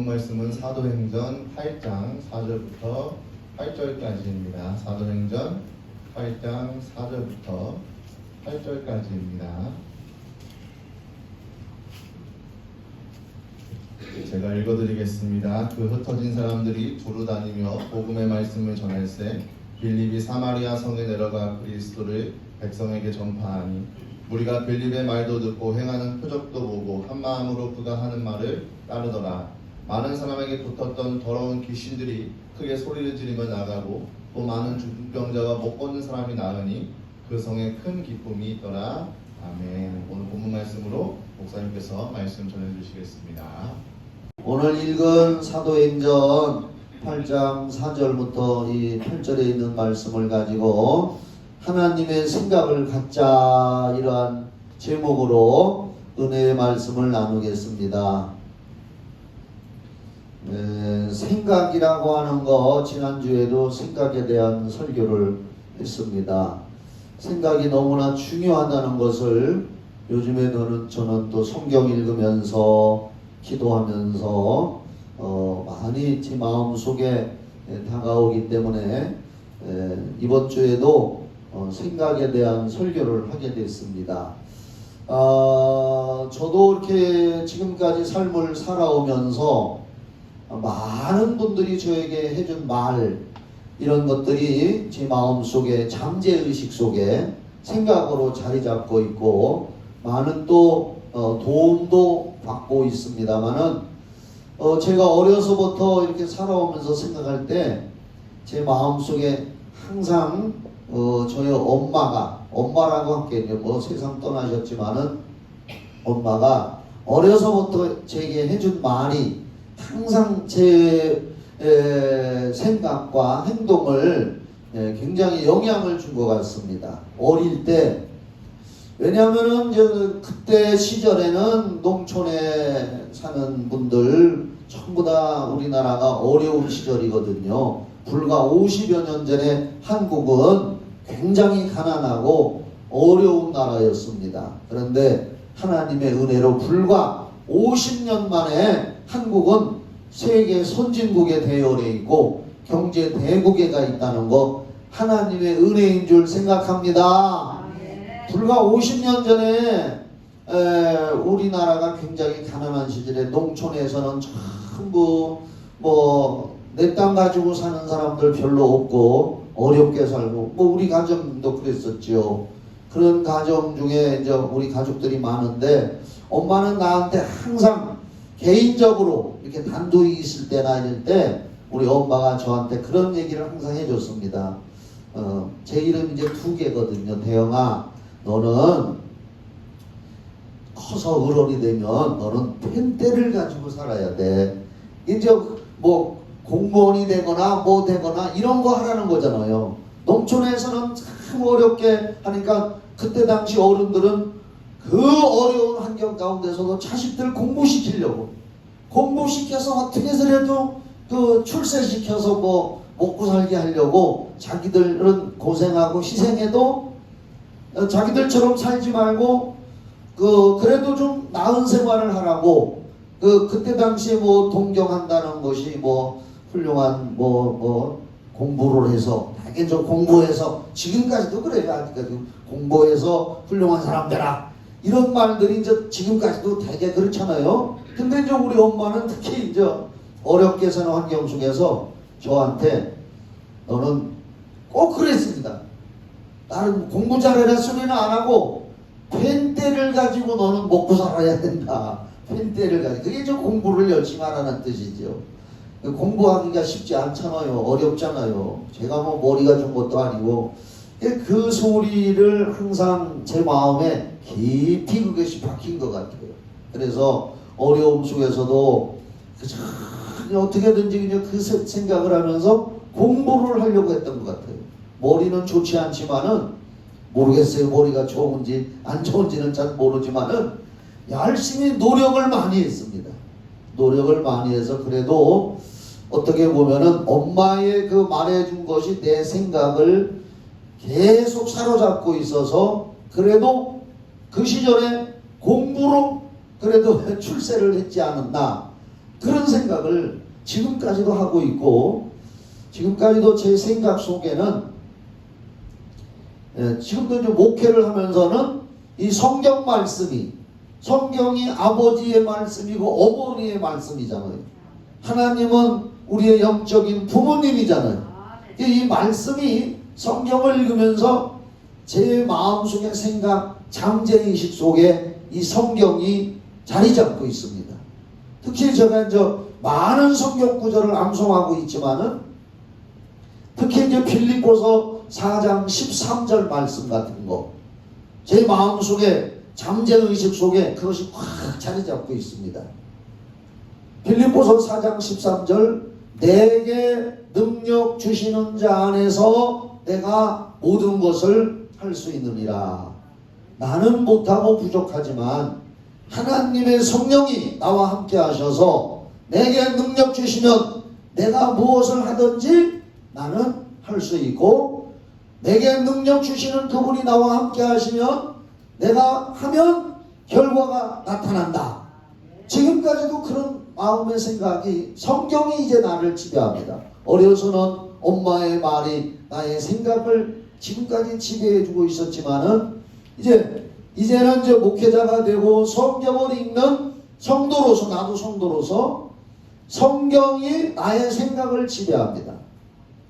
본문 말씀은 사도행전 8장 4절부터 8절까지입니다. 사도행전 8장 4절부터 8절까지입니다. 제가 읽어드리겠습니다. 그 흩어진 사람들이 두루 다니며 복음의 말씀을 전할세 빌립이 사마리아 성에 내려가 그리스도를 백성에게 전파하니 우리가 빌립의 말도 듣고 행하는 표적도 보고 한 마음으로 그가 하는 말을 따르더라. 많은 사람에게 붙었던 더러운 귀신들이 크게 소리를 지르며 나가고 또 많은 중풍병자와 못 걷는 사람이 나으니 그 성에 큰 기쁨이 있더라. 아멘. 오늘 본문 말씀으로 목사님께서 말씀 전해주시겠습니다. 오늘 읽은 사도행전 8장 4절부터 이 8절에 있는 말씀을 가지고 하나님의 생각을 갖자, 이러한 제목으로 은혜의 말씀을 나누겠습니다. 생각이라고 하는 거, 지난주에도 생각에 대한 설교를 했습니다. 생각이 너무나 중요하다는 것을 요즘에는 저는 또 성경 읽으면서 기도하면서 많이 제 마음속에 다가오기 때문에 이번 주에도 생각에 대한 설교를 하게 됐습니다. 저도 이렇게 지금까지 삶을 살아오면서 많은 분들이 저에게 해준 말, 이런 것들이 제 마음속에 잠재의식 속에 생각으로 자리 잡고 있고 많은 또 도움도 받고 있습니다만은 제가 어려서부터 이렇게 살아오면서 생각할 때 제 마음속에 항상 저희 엄마라고 할게요. 뭐 세상 떠나셨지만은 엄마가 어려서부터 제게 해준 말이 항상 제 생각과 행동을 굉장히 영향을 준 것 같습니다. 어릴 때, 왜냐하면은 그때 시절에는 농촌에 사는 분들 전부 다 우리나라가 어려운 시절이거든요. 불과 50여 년 전에 한국은 굉장히 가난하고 어려운 나라였습니다. 그런데 하나님의 은혜로 불과 50년 만에 한국은 세계 선진국의 대열에 있고 경제 대국에가 있다는 거 하나님의 은혜인 줄 생각합니다. 불과 50년 전에 우리나라가 굉장히 가난한 시절에 농촌에서는 전부 내 땅 가지고 사는 사람들 별로 없고 어렵게 살고 우리 가정도 그랬었죠. 그런 가정 중에 이제 우리 가족들이 많은데 엄마는 나한테 항상 개인적으로 이렇게 단둘이 있을 때나 이럴 때 우리 엄마가 저한테 그런 얘기를 항상 해줬습니다. 제 이름 이제 2개거든요. 대영아, 너는 커서 어른이 되면 너는 펜대를 가지고 살아야 돼. 이제 뭐 공무원이 되거나 뭐 되거나 이런 거 하라는 거잖아요. 농촌에서는 참 어렵게 하니까 그때 당시 어른들은 그 어려운 환경 가운데서도 자식들 공부시켜서 어떻게 해서라도 그 출세시켜서 뭐 먹고 살게 하려고 자기들은 고생하고 희생해도 자기들처럼 살지 말고 그래도 좀 나은 생활을 하라고 그때 당시에 뭐 동경한다는 것이 훌륭한 공부를 해서 되게 좀 공부해서 지금까지도 그래요. 아직까지 공부해서 훌륭한 사람 되라, 이런 말들이 이제 지금까지도 되게 그렇잖아요. 근데 이제 우리 엄마는 특히 이제 어렵게 사는 환경 속에서 저한테 너는 꼭 그랬습니다. 나는 공부 잘해라 소리는 안 하고 펜대를 가지고 너는 먹고 살아야 된다. 펜대를 가지고, 그게 저 공부를 열심히 하라는 뜻이죠. 공부하기가 쉽지 않잖아요. 어렵잖아요. 제가 머리가 좋은 것도 아니고. 그 소리를 항상 제 마음에 깊이 그것이 박힌 것 같아요. 그래서 어려움 속에서도 어떻게든지 그냥 그 생각을 하면서 공부를 하려고 했던 것 같아요. 머리는 좋지 않지만은, 모르겠어요. 머리가 좋은지 안 좋은지는 잘 모르지만은 열심히 노력을 많이 했습니다. 노력을 많이 해서 그래도 어떻게 보면은 엄마의 그 말해준 것이 내 생각을 계속 사로잡고 있어서 그래도 그 시절에 공부로 그래도 출세를 했지 않았나, 그런 생각을 지금까지도 하고 있고, 지금까지도 제 생각 속에는 지금도 이제 목회를 하면서는 이 성경 말씀이, 성경이 아버지의 말씀이고 어머니의 말씀이잖아요. 하나님은 우리의 영적인 부모님이잖아요. 이 말씀이 성경을 읽으면서 제 마음속의 생각, 잠재의식 속에 이 성경이 자리 잡고 있습니다. 특히 제가 이제 많은 성경 구절을 암송하고 있지만은 특히 이제 빌립보서 4장 13절 말씀 같은 거, 제 마음속에 잠재의식 속에 그것이 확 자리 잡고 있습니다. 빌립보서 4장 13절, 내게 능력 주시는 자 안에서 내가 모든 것을 할 수 있느니라. 나는 못하고 부족하지만 하나님의 성령이 나와 함께 하셔서 내게 능력 주시면 내가 무엇을 하든지 나는 할 수 있고, 내게 능력 주시는 그분이 나와 함께 하시면 내가 하면 결과가 나타난다. 지금까지도 그런 마음의 생각이, 성경이 이제 나를 지배합니다. 어려서는 엄마의 말이 나의 생각을 지금까지 지배해주고 있었지만은 이제는 이제 목회자가 되고 성경을 읽는 성도로서, 나도 성도로서 성경이 나의 생각을 지배합니다.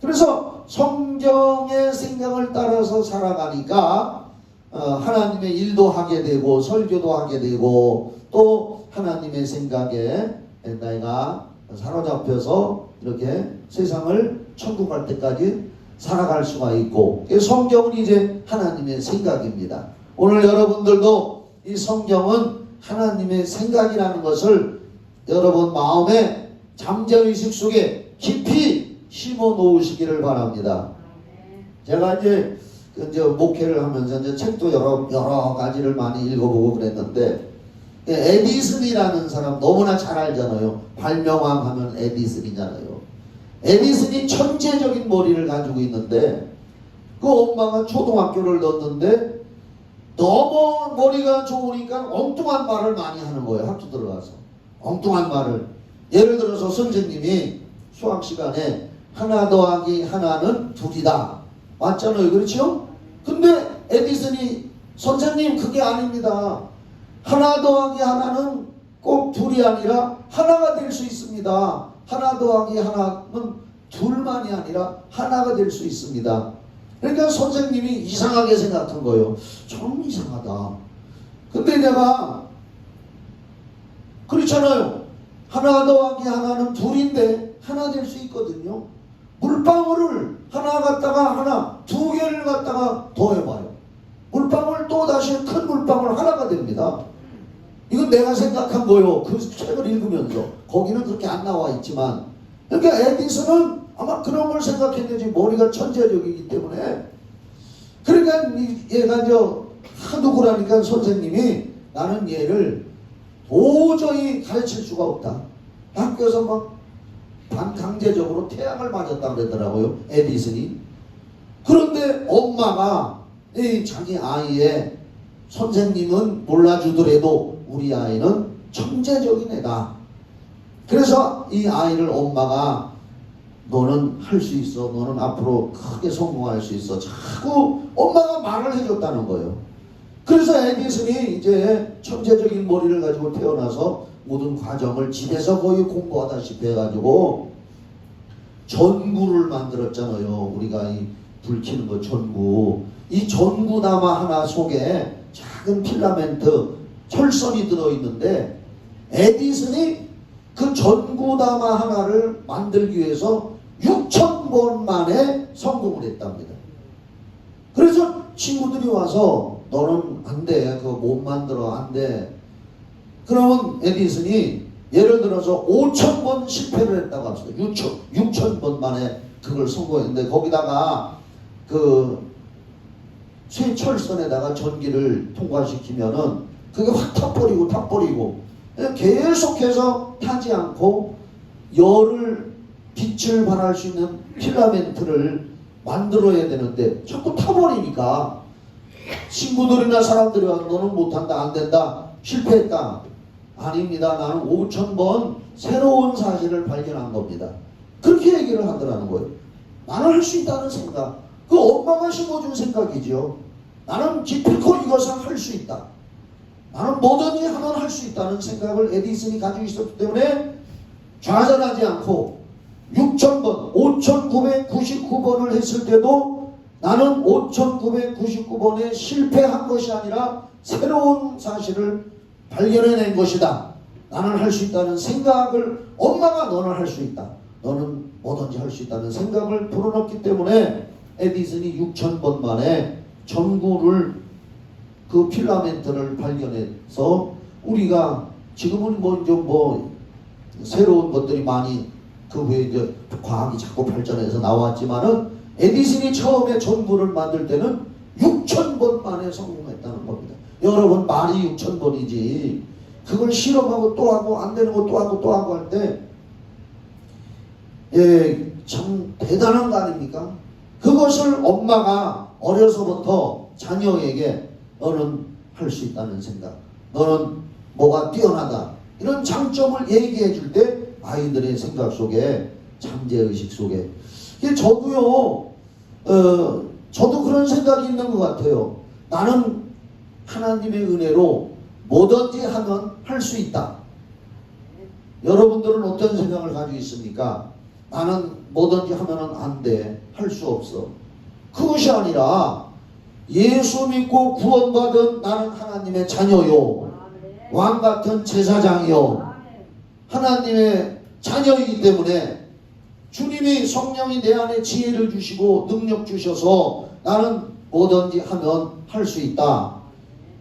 그래서 성경의 생각을 따라서 살아가니까 하나님의 일도 하게 되고 설교도 하게 되고 또 하나님의 생각에 내가 사로잡혀서 이렇게 세상을 천국 갈 때까지 살아갈 수가 있고, 성경은 이제 하나님의 생각입니다. 오늘 여러분들도 이 성경은 하나님의 생각이라는 것을 여러분 마음의 잠재의식 속에 깊이 심어 놓으시기를 바랍니다. 제가 이제 목회를 하면서 이제 책도 여러 가지를 많이 읽어보고 그랬는데, 에디슨이라는 사람 너무나 잘 알잖아요. 발명왕 하면 에디슨이잖아요. 에디슨이 천재적인 머리를 가지고 있는데 그 엄마가 초등학교를 넣었는데 너무 머리가 좋으니까 엉뚱한 말을 많이 하는 거예요. 학교 들어가서 엉뚱한 말을, 예를 들어서 선생님이 수학 시간에 하나 더하기 하나는 둘이다 맞잖아요. 그렇죠? 근데 에디슨이 선생님 그게 아닙니다. 하나 더하기 하나는 꼭 둘이 아니라 하나가 될 수 있습니다. 하나 더하기 하나는 둘만이 아니라 하나가 될 수 있습니다. 그러니까 선생님이 이상하게 생각한 거예요. 좀 이상하다. 근데 내가 그렇잖아요. 하나 더하기 하나는 둘인데 하나 될 수 있거든요. 물방울을 하나 갖다가 하나, 두 개를 갖다가 더해봐요. 물방울 또 다시 큰 물방울 하나가 됩니다. 이건 내가 생각한 거요. 그 책을 읽으면서 거기는 그렇게 안 나와 있지만, 그러니까 에디슨은 아마 그런 걸 생각했는지 머리가 천재적이기 때문에, 그러니까 얘가 하도 그러니까 선생님이 나는 얘를 도저히 가르칠 수가 없다. 학교에서 막 반강제적으로 태양을 맞았다 그러더라고요. 에디슨이. 그런데 엄마가 자기 아이의 선생님은 몰라주더라도 우리 아이는 천재적인 애다. 그래서 이 아이를 엄마가 너는 할 수 있어. 너는 앞으로 크게 성공할 수 있어. 자꾸 엄마가 말을 해줬다는 거예요. 그래서 에디슨이 이제 천재적인 머리를 가지고 태어나서 모든 과정을 집에서 거의 공부하다시피 해가지고 전구를 만들었잖아요. 우리가 이 불 켜는 거 전구. 이 전구나마 하나 속에 작은 필라멘트 철선이 들어있는데 에디슨이 그 전구나마 하나를 만들기 위해서 6,000번 만에 성공을 했답니다. 그래서 친구들이 와서 너는 안 돼. 그거 못 만들어. 안 돼. 그러면 에디슨이 예를 들어서 5,000번 실패를 했다고 합시다. 6,000번 만에 그걸 성공했는데 거기다가 그 쇠철선에다가 전기를 통과시키면은 그게 확 타버리고 계속해서 타지 않고 빛을 발할 수 있는 필라멘트를 만들어야 되는데 자꾸 타버리니까 친구들이나 사람들이 와서 너는 못한다, 안 된다, 실패했다. 아닙니다. 나는 5,000번 새로운 사실을 발견한 겁니다. 그렇게 얘기를 하더라는 거예요. 나는 할 수 있다는 생각. 그 엄마가 심어준 생각이죠. 나는 기필코 이것을 할 수 있다. 나는 뭐든지 하면 할 수 있다는 생각을 에디슨이 가지고 있었기 때문에 좌절하지 않고 6,000번, 5,999번을 했을 때도 나는 5,999번에 실패한 것이 아니라 새로운 사실을 발견해낸 것이다. 나는 할 수 있다는 생각을, 엄마가 너는 할 수 있다. 너는 뭐든지 할 수 있다는 생각을 불어넣기 때문에 에디슨이 6,000번 만에 전구를, 그 필라멘트를 발견해서 우리가 지금은 뭐 새로운 것들이 많이 그 후에 이제 과학이 자꾸 발전해서 나왔지만은 에디슨이 처음에 전구를 만들 때는 6,000번 만에 성공했다는 겁니다. 여러분, 말이 6,000번이지 그걸 실험하고 또 하고 안 되는 거 또 하고 또 하고 할 때 참 대단한 거 아닙니까? 그것을 엄마가 어려서부터 자녀에게 너는 할 수 있다는 생각, 너는 뭐가 뛰어나다, 이런 장점을 얘기해 줄 때 아이들의 생각 속에, 잠재의식 속에, 저도요, 저도 그런 생각이 있는 것 같아요. 나는 하나님의 은혜로 뭐든지 하면 할 수 있다. 여러분들은 어떤 생각을 가지고 있습니까? 나는 뭐든지 하면 안 돼. 할 수 없어. 그것이 아니라 예수 믿고 구원받은 나는 하나님의 자녀요. 왕 같은 제사장이요. 하나님의 자녀이기 때문에 주님이, 성령이 내 안에 지혜를 주시고 능력 주셔서 나는 뭐든지 하면 할 수 있다.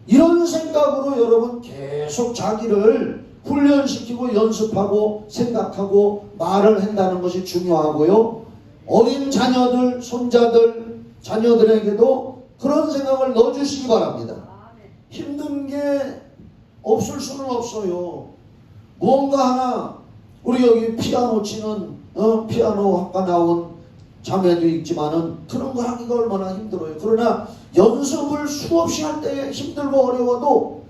이런 생각으로 여러분 계속 자기를 훈련시키고 연습하고 생각하고 말을 한다는 것이 중요하고요. 어린 자녀들, 손자들, 자녀들에게도 그런 생각을 넣어주시기 바랍니다. 힘든 게 없을 수는 없어요. 무언가 하나, 우리 여기 피아노 치는 피아노 학과 나온 자매도 있지만은 그런 거 하기가 얼마나 힘들어요. 그러나 연습을 수없이 할 때 힘들고 어려워도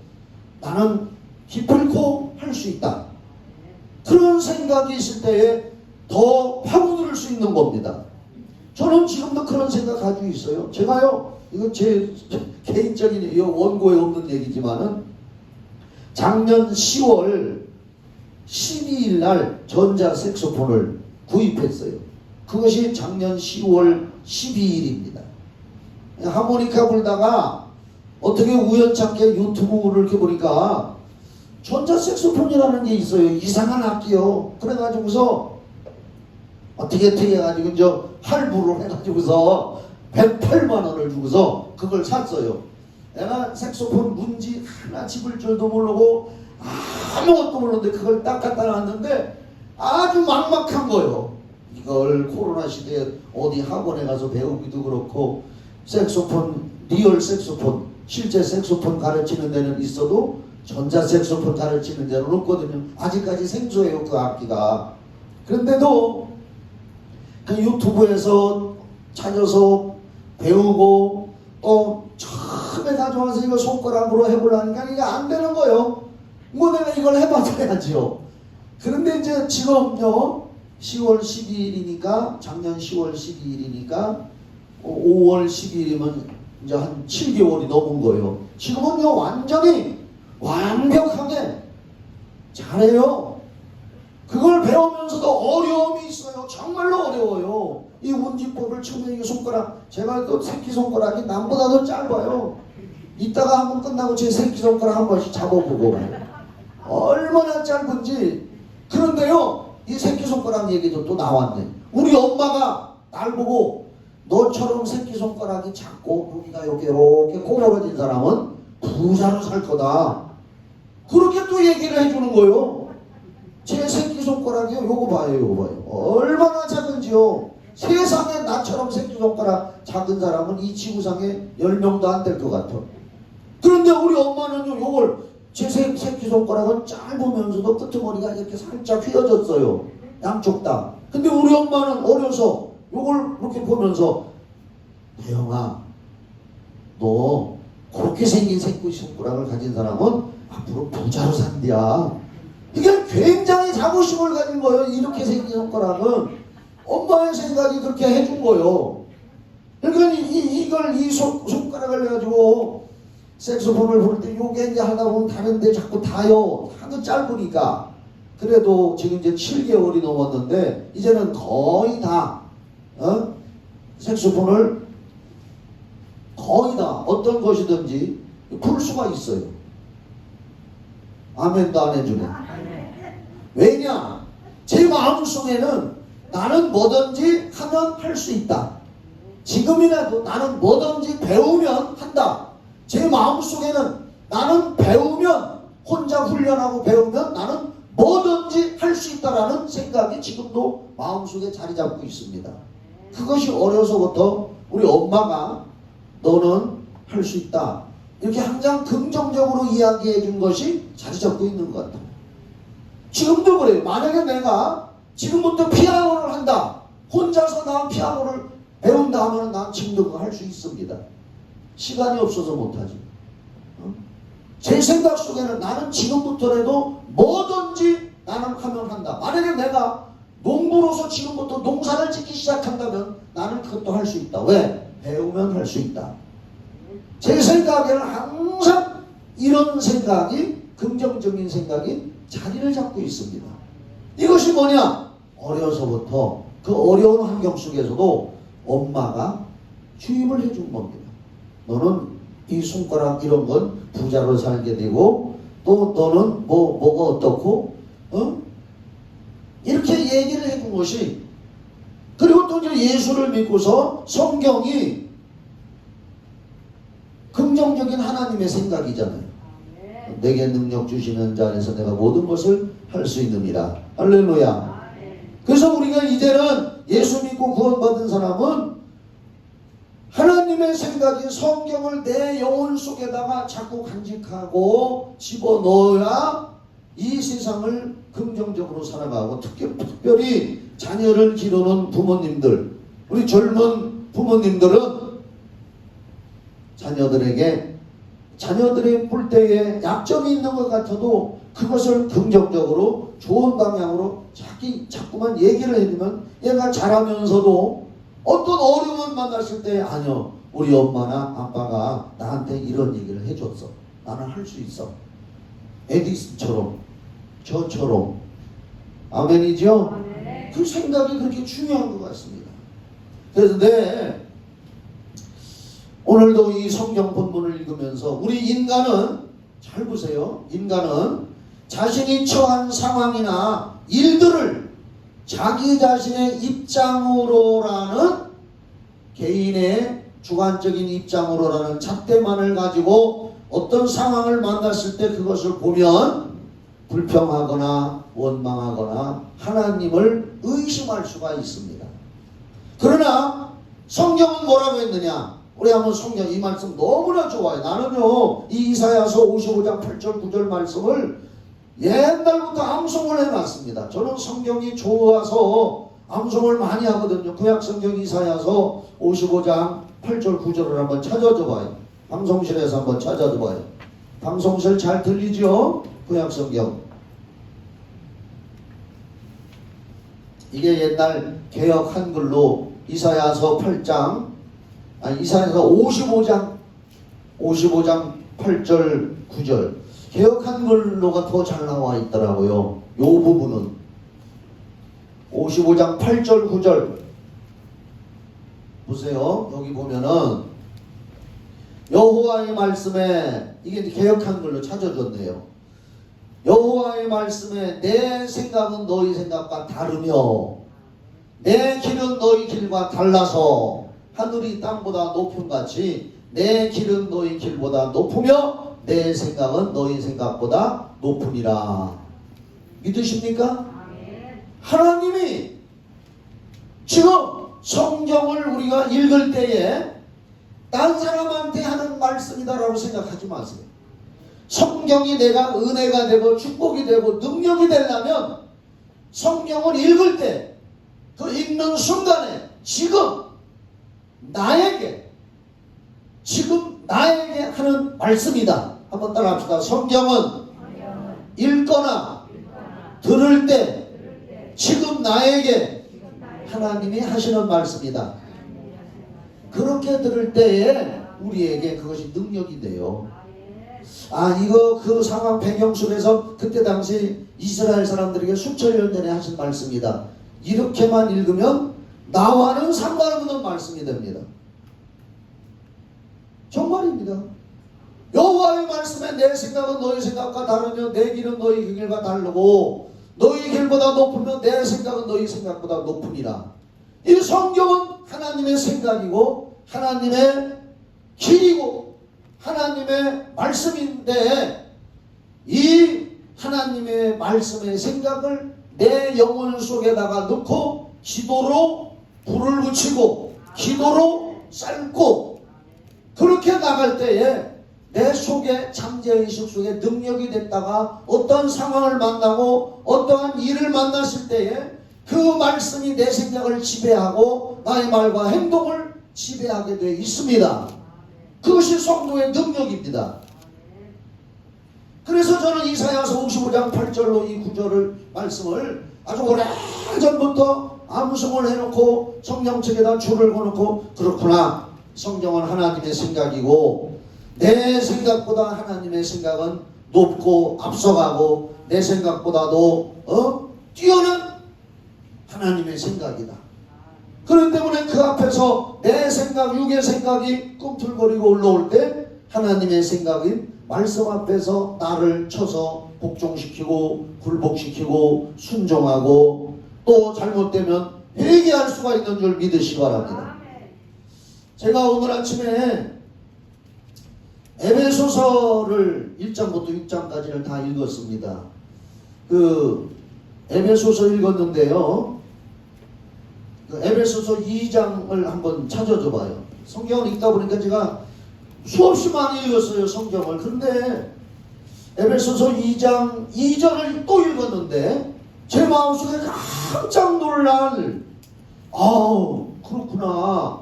나는 기필코 할 수 있다. 그런 생각이 있을 때에 더 파고들 수 있는 겁니다. 저는 지금도 그런 생각 가지고 있어요. 제가요, 이거 제 개인적인 원고에 없는 얘기지만은 작년 10월 12일 날 전자 색소폰을 구입했어요. 그것이 작년 10월 12일입니다. 하모니카 불다가 어떻게 우연찮게 유튜브를 이렇게 보니까 전자 색소폰이라는 게 있어요. 이상한 악기요. 그래가지고서 어떻게 해가지고 이제 할부를 해가지고서 108만 원을 주고서 그걸 샀어요. 내가 색소폰 문지 하나 집을 줄도 모르고 아무것도 모르는데 그걸 딱 갖다 놨는데 아주 막막한 거예요. 이걸 코로나 시대에 어디 학원에 가서 배우기도 그렇고, 색소폰, 리얼 색소폰, 실제 색소폰 가르치는 데는 있어도 전자 색소폰 가르치는 데는 없거든요. 아직까지 생소해요, 그 악기가. 그런데도 그 유튜브에서 찾아서 배우고 또 처음에 가져와서 이거 손가락으로 해보려니까 이게 안 되는 거예요. 뭐 내가 이걸 해봐야지요. 그런데 이제 지금요, 10월 12일이니까, 작년 10월 12일이니까 5월 12일이면 이제 한 7개월이 넘은 거예요. 지금은요, 완전히 완벽하게 잘해요. 그걸 배우면서도 어려움이 있어요. 정말로 어려워요. 이 운지법을 처음에 이 손가락, 제가 또 새끼손가락이 남보다 더 짧아요. 이따가 한번 끝나고 제 새끼손가락 한 번씩 잡아보고 가요. 얼마나 짧은지. 그런데요, 이 새끼손가락 얘기도 또 나왔네. 우리 엄마가 날 보고 너처럼 새끼손가락이 작고 여기가 이렇게 꼬부러진 사람은 부자로 살 거다. 그렇게 또 얘기를 해주는 거예요. 제 새끼손가락이요, 요거 봐요, 요거 봐요. 얼마나 작은지요. 세상에 나처럼 새끼손가락 작은 사람은 이 지구상에 10명도 안 될 것 같아. 그런데 우리 엄마는요, 요걸, 제 새끼손가락은 짧으면서도 끄트머리가 이렇게 살짝 휘어졌어요. 양쪽 다. 근데 우리 엄마는 어려서 요걸 이렇게 보면서, 대영아, 너 그렇게 생긴 새끼손가락을 가진 사람은 앞으로 부자로 산대야. 이게 굉장히 자부심을 가진 거예요. 이렇게 생긴 손가락은 엄마의 생각이 그렇게 해준 거예요. 그러니까 이 손가락을 해가지고 색소폰을 부를 때 요게 이제 하다 보면 다른데 자꾸 닿아요. 하도 짧으니까. 그래도 지금 이제 7개월이 넘었는데 이제는 거의 다 색소폰을 거의 다 어떤 것이든지 불 수가 있어요. 아멘도 안 해주네. 왜냐? 제 마음속에는 나는 뭐든지 하면 할 수 있다. 지금이라도 나는 뭐든지 배우면 한다. 제 마음속에는 나는 배우면 혼자 훈련하고 배우면 나는 뭐든지 할 수 있다라는 생각이 지금도 마음속에 자리 잡고 있습니다. 그것이 어려서부터 우리 엄마가 너는 할 수 있다. 이렇게 항상 긍정적으로 이야기해 준 것이 자리 잡고 있는 것 같아요. 지금도 그래요. 만약에 내가 지금부터 피아노를 한다. 혼자서 난 피아노를 배운다 하면 난 지금도 할 수 있습니다. 시간이 없어서 못하지. 제 생각 속에는 나는 지금부터라도 뭐든지 나는 하면 한다. 만약에 내가 농부로서 지금부터 농사를 짓기 시작한다면 나는 그것도 할 수 있다. 왜? 배우면 할 수 있다. 제 생각에는 항상 이런 생각이, 긍정적인 생각이 자리를 잡고 있습니다. 이것이 뭐냐? 어려서부터 그 어려운 환경 속에서도 엄마가 주입을 해준 겁니다. 너는 이 손가락 이런 건 부자로 살게 되고 또 너는 뭐가 어떻고 이렇게 얘기를 해준 것이, 그리고 또 이제 예수를 믿고서 성경이 긍정적인 하나님의 생각이잖아요. 내게 능력 주시는 자 안에서 내가 모든 것을 할 수 있느니라. 할렐루야. 그래서 우리가 이제는 예수 믿고 구원받은 사람은 하나님의 생각이 성경을 내 영혼 속에다가 자꾸 간직하고 집어넣어야 이 세상을 긍정적으로 살아가고, 특별히 자녀를 기르는 부모님들, 우리 젊은 부모님들은 자녀들의 볼 때에 약점이 있는 것 같아도 그것을 긍정적으로 좋은 방향으로 자꾸만 얘기를 해주면 얘가 자라면서도 어떤 어려움을 만났을 때 아니요, 우리 엄마나 아빠가 나한테 이런 얘기를 해줬어. 나는 할 수 있어. 에디슨처럼 저처럼. 아멘이죠? 그 생각이 그렇게 중요한 것 같습니다. 그래서 오늘도 이 성경 본문을 읽으면서 우리 인간은, 잘 보세요. 인간은 자신이 처한 상황이나 일들을 자기 자신의 입장으로라는, 개인의 주관적인 입장으로라는 잣대만을 가지고 어떤 상황을 만났을 때 그것을 보면 불평하거나 원망하거나 하나님을 의심할 수가 있습니다. 그러나 성경은 뭐라고 했느냐? 우리 한번 성경 이 말씀 너무나 좋아요. 나는요 이 이사야서 55장 8절 9절 말씀을 옛날부터 암송을 해놨습니다. 저는 성경이 좋아서 암송을 많이 하거든요. 구약성경 이사야서 55장 8절 9절을 한번 찾아줘 봐요. 방송실에서 한번 찾아줘 봐요. 방송실 잘 들리죠? 구약성경. 이게 옛날 개역 한글로 이사야서 55장 8절 9절. 개역 한글로가 더 잘 나와 있더라고요. 요 부분은 55장 8절 9절 보세요. 여기 보면은 여호와의 말씀에, 이게 개역 한글로 찾아줬네요. 여호와의 말씀에 내 생각은 너희 생각과 다르며 내 길은 너희 길과 달라서 하늘이 땅보다 높음 같이 내 길은 너희 길보다 높으며 내 생각은 너희 생각보다 높으니라. 믿으십니까? 하나님이 지금 성경을 우리가 읽을 때에 딴 사람한테 하는 말씀이다라고 생각하지 마세요. 성경이 내가 은혜가 되고 축복이 되고 능력이 되려면 성경을 읽을 때 그 읽는 순간에 지금 나에게 하는 말씀이다. 한번 따라합시다. 성경은 읽거나 들을 때 지금 나에게 하나님이 하시는 말씀이다. 그렇게 들을 때에 우리에게 그것이 능력이 돼요. 아, 이거 그 상황 배경 속에서 그때 당시 이스라엘 사람들에게 수천 년 전에 하신 말씀이다. 이렇게만 읽으면 나와는 상관없는 말씀이 됩니다. 정말입니다. 여호와의 말씀에 내 생각은 너희 생각과 다르며 내 길은 너희 길과 다르고 너희 길보다 높으면 내 생각은 너희 생각보다 높으니라. 이 성경은 하나님의 생각이고 하나님의 길이고 하나님의 말씀인데 이 하나님의 말씀의 생각을 내 영혼 속에다가 넣고 기도로 불을 붙이고 기도로 삶고 그렇게 나갈 때에 내 속에 잠재의식 속에 능력이 됐다가 어떤 상황을 만나고 어떠한 일을 만났을 때에 그 말씀이 내 생각을 지배하고 나의 말과 행동을 지배하게 되어 있습니다. 그것이 성도의 능력입니다. 그래서 저는 이사야서 55장 8절로 이 구절을 말씀을 아주 오래전부터 암송을 해놓고 성경책에다 줄을 그어놓고 그렇구나, 성경은 하나님의 생각이고 내 생각보다 하나님의 생각은 높고 앞서가고 내 생각보다도 뛰어난 하나님의 생각이다. 그렇기 때문에 그 앞에서 내 생각, 육의 생각이 꿈틀거리고 올라올 때 하나님의 생각인 말씀 앞에서 나를 쳐서 복종시키고 굴복시키고 순종하고 또 잘못되면 회개할 수가 있는 줄 믿으시기 바랍니다. 제가 오늘 아침에 에베소서를 1장부터 6장까지를 다 읽었습니다. 그 에베소서 읽었는데요. 그 에베소서 2장을 한번 찾아줘 봐요. 성경을 읽다 보니까 제가 수없이 많이 읽었어요, 성경을. 그런데 에베소서 2장 2절을 또 읽었는데 제 마음속에 깜짝 놀랄, 그렇구나.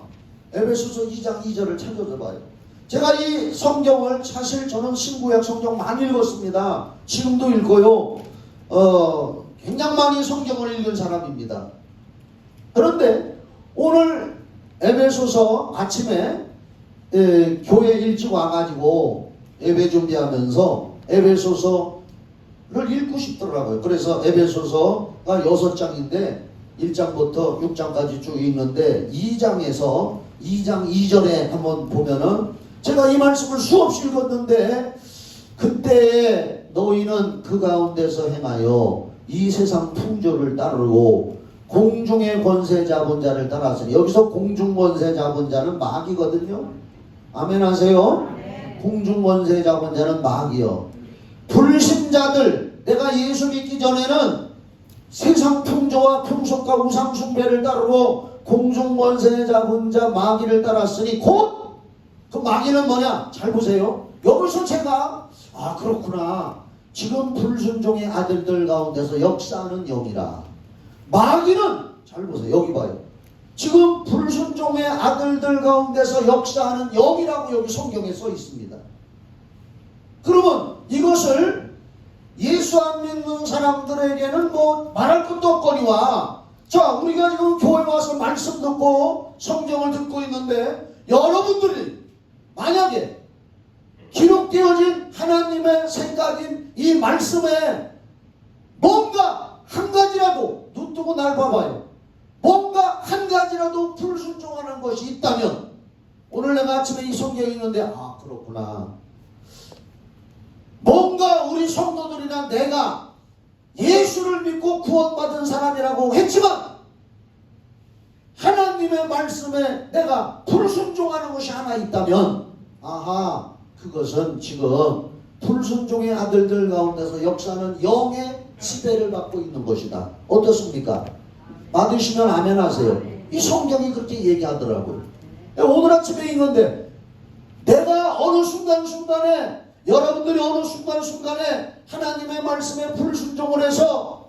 에베소서 2장 2절을 찾아줘 봐요. 제가 이 성경을 사실 저는 신구약 성경 많이 읽었습니다. 지금도 읽고요. 굉장히 많이 성경을 읽은 사람입니다. 그런데 오늘 에베소서 아침에 교회 일찍 와가지고 예배 준비하면서 에베소서를 읽고 싶더라고요. 그래서 에베소서가 6장인데 1장부터 6장까지 쭉 읽는데 2장에서 2장 2절에 한번 보면은 제가 이 말씀을 수없이 읽었는데 그때 너희는 그 가운데서 행하여 이 세상 풍조를 따르고 공중의 권세 잡은 자를 따랐으니, 여기서 공중 권세 잡은 자는 마귀거든요. 아멘 하세요. 공중 권세 잡은 자는 마귀요. 불신자들, 내가 예수 믿기 전에는 세상 풍조와 풍속과 우상 숭배를 따르고 공중 권세 잡은 자 마귀를 따랐으니 곧 그 마귀는 뭐냐? 잘 보세요. 여기서 제가 그렇구나. 지금 불순종의 아들들 가운데서 역사하는 영이라. 마귀는 잘 보세요. 여기 봐요. 지금 불순종의 아들들 가운데서 역사하는 영이라고 여기 성경에 써 있습니다. 그러면 이것을 예수 안 믿는 사람들에게는 뭐 말할 것도 없거니와, 자, 우리가 지금 교회 와서 말씀 듣고 성경을 듣고 있는데 여러분들이 만약에 기록되어진 하나님의 생각인 이 말씀에 뭔가 한 가지라도, 눈 뜨고 날 봐봐요. 뭔가 한 가지라도 불순종하는 것이 있다면, 오늘 내가 아침에 이 성경 읽는데 그렇구나. 뭔가 우리 성도들이나 내가 예수를 믿고 구원받은 사람이라고 했지만 하나님의 말씀에 내가 불순종하는 것이 하나 있다면, 그것은 지금 불순종의 아들들 가운데서 역사하는 영의 지배를 받고 있는 것이다. 어떻습니까? 받으시면 아멘 하세요. 이 성경이 그렇게 얘기하더라고요. 오늘 아침에 읽는데 내가 어느 순간순간에, 여러분들이 어느 순간순간에 하나님의 말씀에 불순종을 해서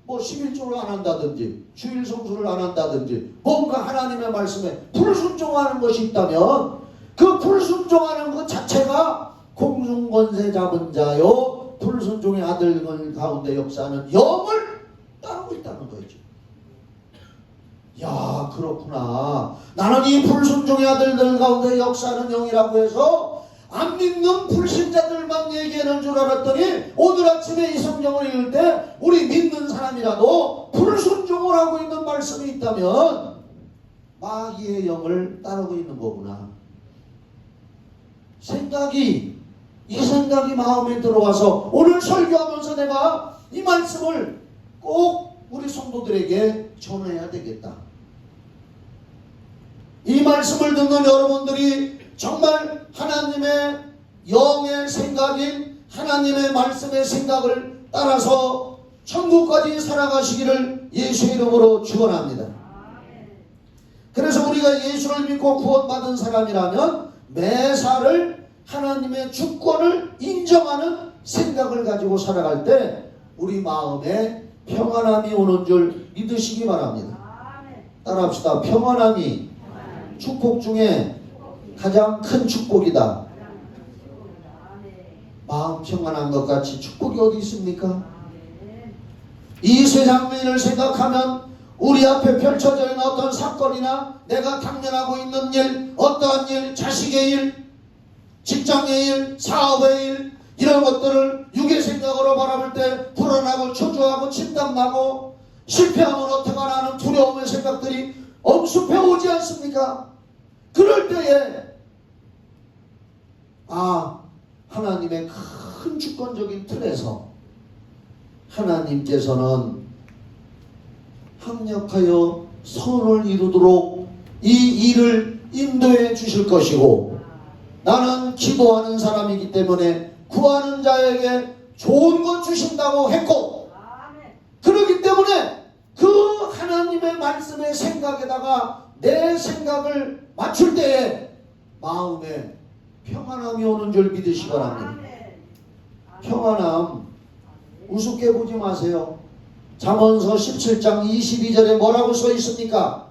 뭐 11조를 안 한다든지 주일 성수를 안 한다든지 뭔가 하나님의 말씀에 불순종하는 것이 있다면 그 불순종하는 것 자체가 공중권세 잡은 자요 불순종의 아들 가운데 역사하는 영을 따르고 있다는 거죠. 야, 그렇구나. 나는 이 불순종의 아들들 가운데 역사하는 영이라고 해서 안 믿는 불신자들만 얘기하는 줄 알았더니 오늘 아침에 이 성경을 읽을 때 우리 믿는 사람이라도 불순종을 하고 있는 말씀이 있다면 마귀의 영을 따르고 있는 거구나. 이 생각이 마음에 들어와서 오늘 설교하면서 내가 이 말씀을 꼭 우리 성도들에게 전해야 되겠다. 이 말씀을 듣는 여러분들이 정말 하나님의 영의 생각인 하나님의 말씀의 생각을 따라서 천국까지 살아가시기를 예수의 이름으로 축원합니다. 그래서 우리가 예수를 믿고 구원받은 사람이라면 매사를 하나님의 주권을 인정하는 생각을 가지고 살아갈 때 우리 마음에 평안함이 오는 줄 믿으시기 바랍니다. 따라합시다. 평안함이 축복 중에 가장 큰 축복이다. 마음 평안한 것 같이 축복이 어디 있습니까? 이 세상 일을 생각하면 우리 앞에 펼쳐져 있는 어떤 사건이나 내가 당면하고 있는 일, 어떠한 일, 자식의 일, 직장의 일, 사업의 일, 이런 것들을 육의 생각으로 바라볼 때 불안하고 초조하고 침담나고 실패하면 어떡하나 하는 두려움의 생각들이 엄습해 오지 않습니까? 그럴 때에 하나님의 큰 주권적인 틀에서 하나님께서는 합력하여 선을 이루도록 이 일을 인도해 주실 것이고 나는 기도하는 사람이기 때문에 구하는 자에게 좋은 것 주신다고 했고 그렇기 때문에 그 하나님의 말씀의 생각에다가 내 생각을 맞출 때에 마음에 평안함이 오는 줄 믿으시기 바랍니다. 평안함 우습게 보지 마세요. 잠언서 17장 22절에 뭐라고 써 있습니까?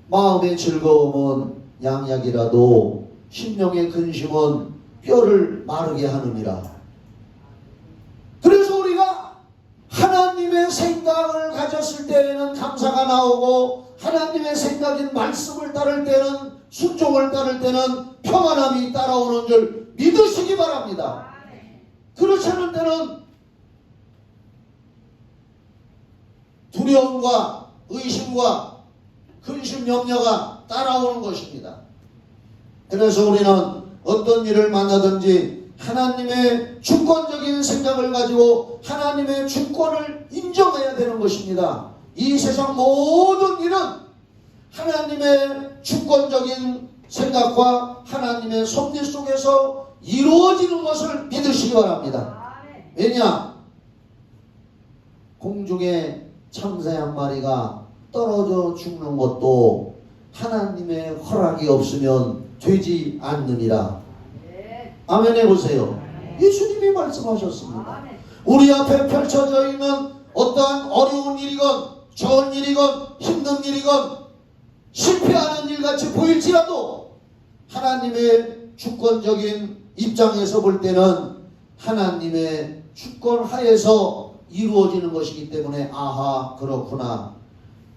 마음의 즐거움은 양약이라도 심령의 근심은 뼈를 마르게 하느니라. 그래서 우리가 하나님의 생각을 가졌을 때에는 감사가 나오고 하나님의 생각인 말씀을 따를 때는 순종을 따를 때는 평안함이 따라오는 줄 믿으시기 바랍니다. 그렇지 않을 때는 두려움과 의심과 근심 염려가 따라오는 것입니다. 그래서 우리는 어떤 일을 만나든지 하나님의 주권적인 생각을 가지고 하나님의 주권을 인정해야 되는 것입니다. 이 세상 모든 일은 하나님의 주권적인 생각과 하나님의 섭리 속에서 이루어지는 것을 믿으시기 바랍니다. 왜냐? 공중에 참새 한 마리가 떨어져 죽는 것도 하나님의 허락이 없으면 되지 않느니라. 아멘 해보세요. 예수님이 말씀하셨습니다. 우리 앞에 펼쳐져 있는 어떠한 어려운 일이건 좋은 일이건 힘든 일이건 실패하는 일같이 보일지라도 하나님의 주권적인 입장에서 볼 때는 하나님의 주권 하에서 이루어지는 것이기 때문에 그렇구나.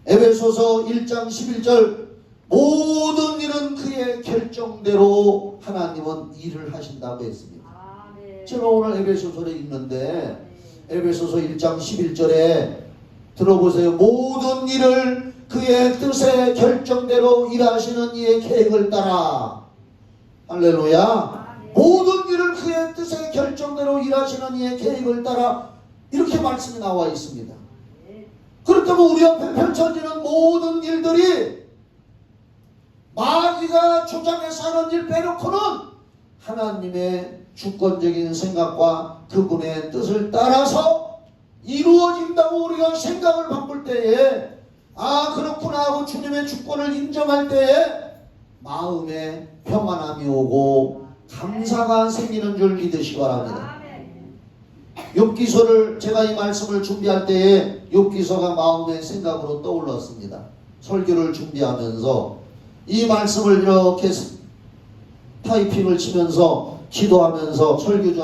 에베소서 1장 11절 모든 일은 그의 결정대로 하나님은 일을 하신다고 했습니다. 제가 오늘 에베소서를 읽는데 에베소서 1장 11절에 들어보세요. 모든 일을 그의 뜻의 결정대로 일하시는 이의 계획을 따라. 할렐루야. 모든 일을 그의 뜻의 결정대로 일하시는 이의 계획을 따라 이렇게 말씀이 나와 있습니다. 그렇다면 우리 앞에 펼쳐지는 모든 일들이 마귀가 조장해서 하는 일 빼놓고는 하나님의 주권적인 생각과 그분의 뜻을 따라서 이루어진다고 우리가 생각을 바꿀 때에 그렇구나 하고 주님의 주권을 인정할 때에 마음에 평안함이 오고 감사가 생기는 줄 믿으시기 바랍니다. 욥기서를 제가 이 말씀을 준비할 때에 욥기서가 마음의 생각으로 떠올랐습니다. 설교를 준비하면서 이 말씀을 이렇게 타이핑을 치면서 기도하면서 설교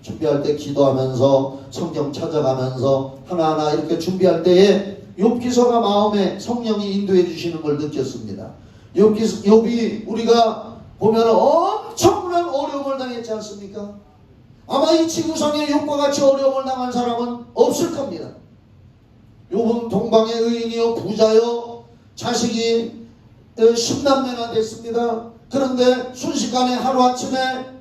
준비할 때 기도하면서 성경 찾아가면서 하나하나 이렇게 준비할 때에 욥기서가 마음에 성령이 인도해 주시는 걸 느꼈습니다. 욥이 우리가 보면 엄청난 어려움을 당했지 않습니까? 아마 이 지구상에 욥과 같이 어려움을 당한 사람은 없을 겁니다. 욥은 동방의 의인이요 부자요 자식이 10남매나 됐습니다. 그런데 순식간에 하루아침에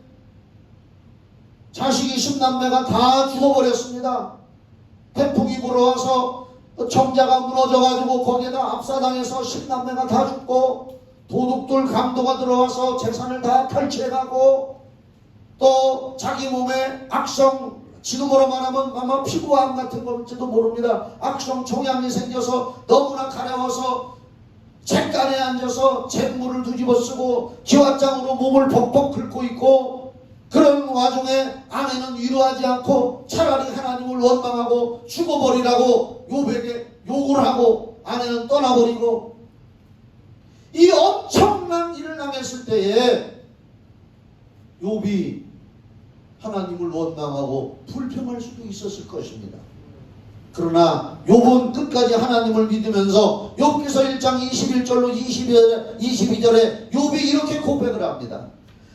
자식이 10남매가 다 죽어버렸습니다. 태풍이 불어와서 정자가 무너져가지고 거기에다 압사당해서 10남매가 다 죽고 도둑들 강도가 들어와서 재산을 다 탈취해가고 또 자기 몸에 악성, 지금으로 말하면 아마 피부암 같은 건지도 모릅니다. 악성 종양이 생겨서 너무나 가려워서 잿간에 앉아서 잿물을 뒤집어 쓰고 기왓장으로 몸을 벅벅 긁고 있고, 그런 와중에 아내는 위로하지 않고 차라리 하나님을 원망하고 죽어버리라고 욥에게 욕을 하고 아내는 떠나버리고, 이 엄청난 일을 당했을 때에 욥이 하나님을 원망하고 불평할 수도 있었을 것입니다. 그러나 욥은 끝까지 하나님을 믿으면서 욥기서 1장 21절로 22절에 욥이 이렇게 고백을 합니다.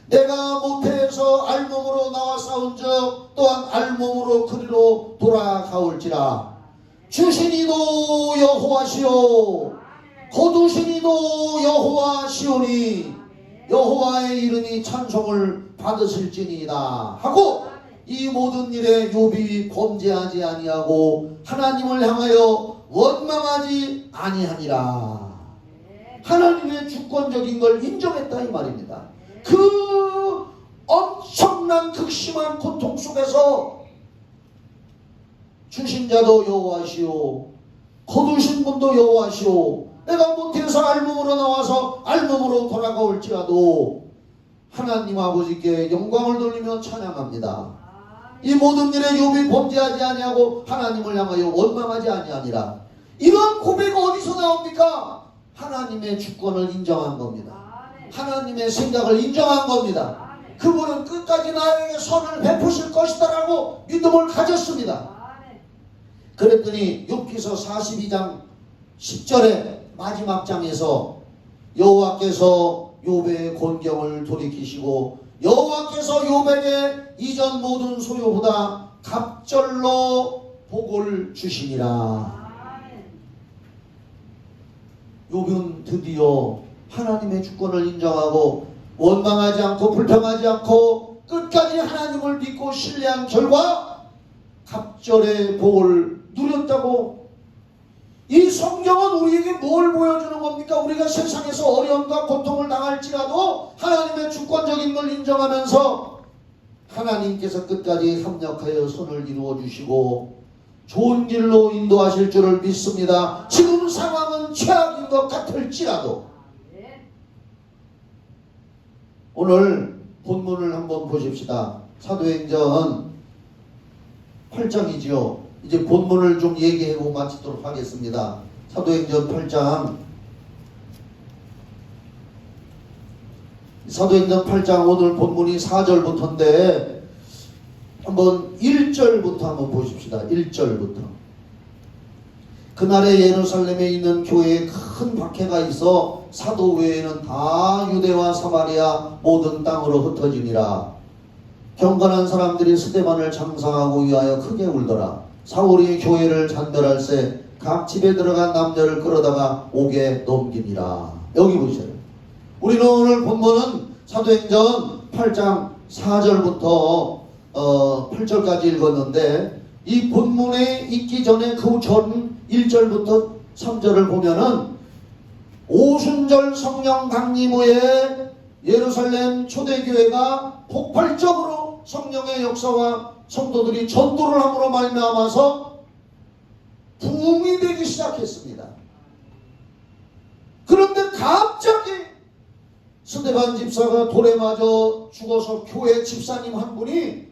내가 모태에서 알몸으로 나와 싸운 적 또한 알몸으로 그리로 돌아가올지라. 주신이도 여호와시오 거두신이도 여호와시오니 여호와의 이름이 찬송을 받으실지니이다 하고, 이 모든 일에 욥이 범죄하지 아니하고 하나님을 향하여 원망하지 아니하니라. 하나님의 주권적인 걸 인정했다 이 말입니다. 그 엄청난 극심한 고통 속에서 주신 자도 여호와시오 거두신 분도 여호와시오, 내가 모태에서 알몸으로 나와서 알몸으로 돌아가올지라도 하나님 아버지께 영광을 돌리며 찬양합니다. 이 모든 일에 욥이 범죄하지 아니하고 하나님을 향하여 원망하지 아니하니라. 이런 고백 어디서 나옵니까? 하나님의 주권을 인정한 겁니다. 하나님의 생각을 인정한 겁니다. 그분은 끝까지 나에게 선을 베푸실 것이다라고 믿음을 가졌습니다. 그랬더니 욥기서 42장 10절에 마지막 장에서 여호와께서 욥의 곤경을 돌이키시고 여호와께서 욥에게 이전 모든 소유보다 갑절로 복을 주시니라. 욥은 드디어 하나님의 주권을 인정하고 원망하지 않고 불평하지 않고 끝까지 하나님을 믿고 신뢰한 결과 갑절의 복을 누렸다고. 이 성경은 우리에게 뭘 보여주는 겁니까? 우리가 세상에서 어려움과 고통을 당할지라도 하나님의 주권적인 걸 인정하면서 하나님께서 끝까지 협력하여 손을 이루어 주시고 좋은 길로 인도하실 줄을 믿습니다. 지금 상황은 최악인 것 같을지라도. 오늘 본문을 한번 보십시다. 사도행전 8장이지요. 이제 본문을 좀 얘기하고 마치도록 하겠습니다. 사도행전 8장. 사도행전 8장 오늘 본문이 4절부터인데 한번 1절부터 한번 보십시다. 1절부터. 그날에 예루살렘에 있는 교회에 큰 박해가 있어 사도 외에는 다 유대와 사마리아 모든 땅으로 흩어지니라. 경건한 사람들이 스데반을 장사하고 위하여 크게 울더라. 사울이 교회를 잔멸할세 각 집에 들어간 남녀를 끌어다가 옥에 넘기니라. 여기 보세요. 우리는 오늘 본문은 사도행전 8장 4절부터 8절까지 읽었는데, 이 본문에 있기 전에 그 전 1절부터 3절을 보면은 오순절 성령 강림 후에 예루살렘 초대교회가 폭발적으로 성령의 역사와 성도들이 전도를 함으로 말미암아서 부흥이 되기 시작했습니다. 그런데 갑자기 스데반 집사가 돌에 맞아 죽어서 교회 집사님 한 분이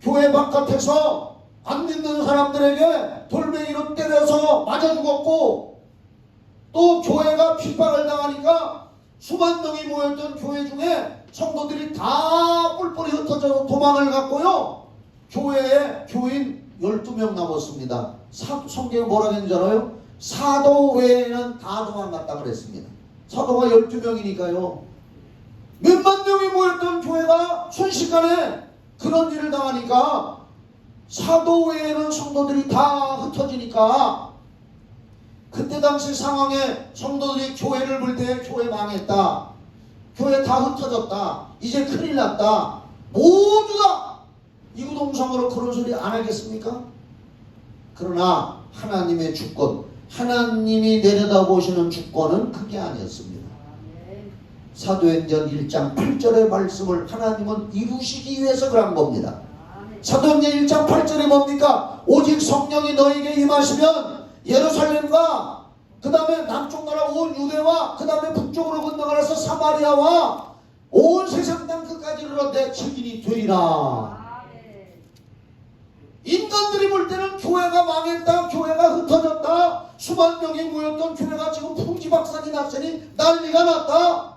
교회 바깥에서 안 믿는 사람들에게 돌멩이로 때려서 맞아 죽었고, 또 교회가 핍박을 당하니까 수만 명이 모였던 교회 중에 성도들이 다 뿔뿔이 흩어져서 도망을 갔고요. 교회에 교인 12명 남았습니다. 성경에 뭐라고 했는지 알아요? 사도 외에는 다 도망갔다 그랬습니다. 사도가 12명이니까요. 몇만 명이 모였던 교회가 순식간에 그런 일을 당하니까 사도 외에는 성도들이 다 흩어지니까 그때 당시 상황에 성도들이 교회를 볼 때 교회 망했다. 교회 다 흩어졌다. 이제 큰일 났다. 모두가 이구동성으로 그런 소리 안 하겠습니까? 그러나 하나님의 주권, 하나님이 내려다보시는 주권은 그게 아니었습니다. 사도행전 1장 8절의 말씀을 하나님은 이루시기 위해서 그런 겁니다. 사도행전 1장 8절이 뭡니까? 오직 성령이 너에게 임하시면 예루살렘과 그 다음에 남쪽 나라 온 유대와 그 다음에 북쪽으로 건너가서 사마리아와 온 세상 땅 끝까지 이르러 내 증인이 되리라. 인간들이 볼 때는 교회가 망했다, 교회가 흩어졌다, 수만 명이 모였던 교회가 지금 풍지박산이 났으니 난리가 났다.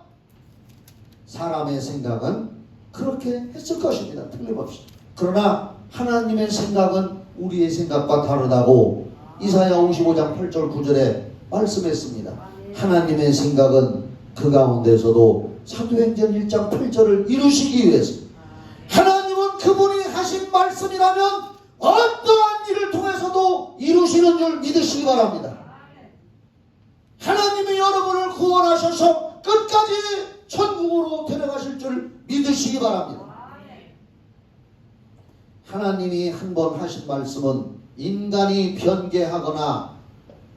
사람의 생각은 그렇게 했을 것입니다. 틀림없이. 그러나 하나님의 생각은 우리의 생각과 다르다고 이사야 55장 8절 9절에 말씀했습니다. 하나님의 생각은 그 가운데서도 사도행전 1장 8절을 이루시기 위해서 하나님은 그분이 하신 말씀이라면 어떠한 일을 통해서도 이루시는 줄 믿으시기 바랍니다. 하나님이 여러분을 구원하셔서 끝까지 천국으로 데려가실 줄 믿으시기 바랍니다. 하나님이 한 번 하신 말씀은 인간이 변개하거나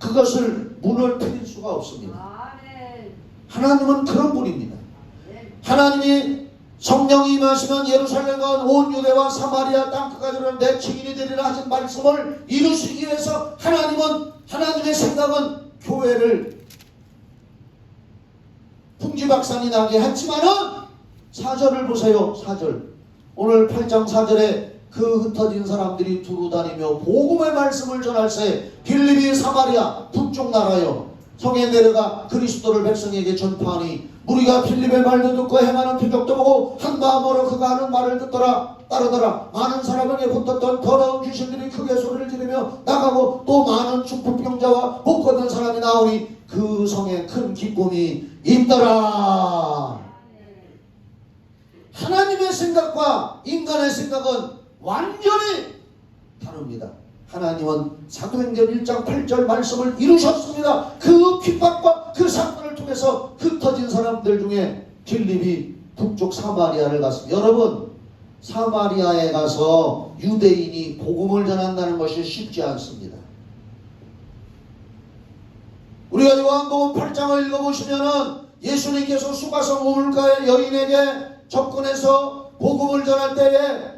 그것을 무너뜨릴 수가 없습니다. 하나님은 그런 분입니다. 하나님이 성령이 임하시면 예루살렘과 온 유대와 사마리아 땅끝까지는 내 증인이 되리라 하신 말씀을 이루시기 위해서 하나님의 생각은 교회를 풍지박산이 나게 했지만은 4절을 보세요. 4절. 오늘 8장 4절에 그 흩어진 사람들이 두루 다니며 복음의 말씀을 전할세 빌립이 사마리아 북쪽 나라여 성에 내려가 그리스도를 백성에게 전파하니 무리가 빌립의 말도 듣고 행하는 표적도 보고 한 마음으로 그가 하는 말을 듣더라 따르더라. 많은 사람에게 붙었던 더러운 귀신들이 크게 소리를 지르며 나가고 또 많은 중풍병자와 못 걷는 사람이 나오니 그 성에 큰 기쁨이 있더라. 하나님의 생각과 인간의 생각은 완전히 다릅니다. 하나님은 사도행전 1장 8절 말씀을 이루셨습니다. 그 핍박과 그 사건을 통해서 흩어진 사람들 중에 빌립이 북쪽 사마리아를 갔습니다. 여러분, 사마리아에 가서 유대인이 복음을 전한다는 것이 쉽지 않습니다. 우리가 요한복음 8장을 읽어보시면은 예수님께서 수가성 우물가의 여인에게 접근해서 복음을 전할 때에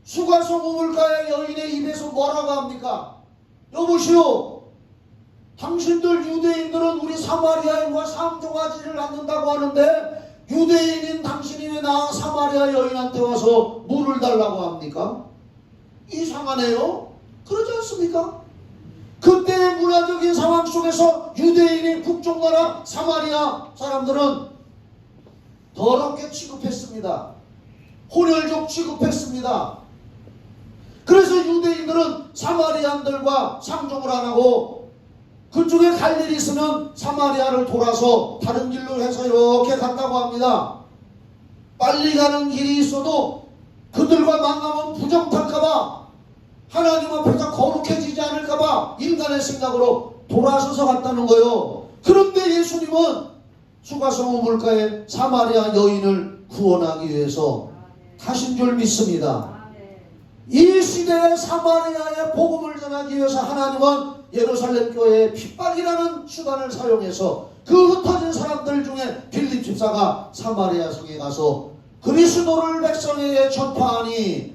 수가성 우물가의 여인의 입에서 뭐라고 합니까? 여보시오, 당신들 유대인들은 우리 사마리아인과 상종하지를 않는다고 하는데 유대인인 당신이 왜 나 사마리아 여인한테 와서 물을 달라고 합니까? 이상하네요. 그러지 않습니까? 그때의 문화적인 상황 속에서 유대인인 북쪽 나라 사마리아 사람들은 더럽게 취급했습니다. 혼혈족 취급했습니다. 그래서 유대인들은 사마리아인들과 상종을 안 하고 그쪽에 갈 일이 있으면 사마리아를 돌아서 다른 길로 해서 이렇게 갔다고 합니다. 빨리 가는 길이 있어도 그들과 만나면 부정탈까봐 하나님 앞에서 거룩해지지 않을까봐 인간의 생각으로 돌아서서 갔다는 거예요. 그런데 예수님은 수가성 우물가에 사마리아 여인을 구원하기 위해서 가신 줄 믿습니다. 이 시대에 사마리아의 복음을 전하기 위해서 하나님은 예루살렘 교회의 핍박이라는 수단을 사용해서 그 흩어진 사람들 중에 빌립 집사가 사마리아 성에 가서 그리스도를 백성에게 전파하니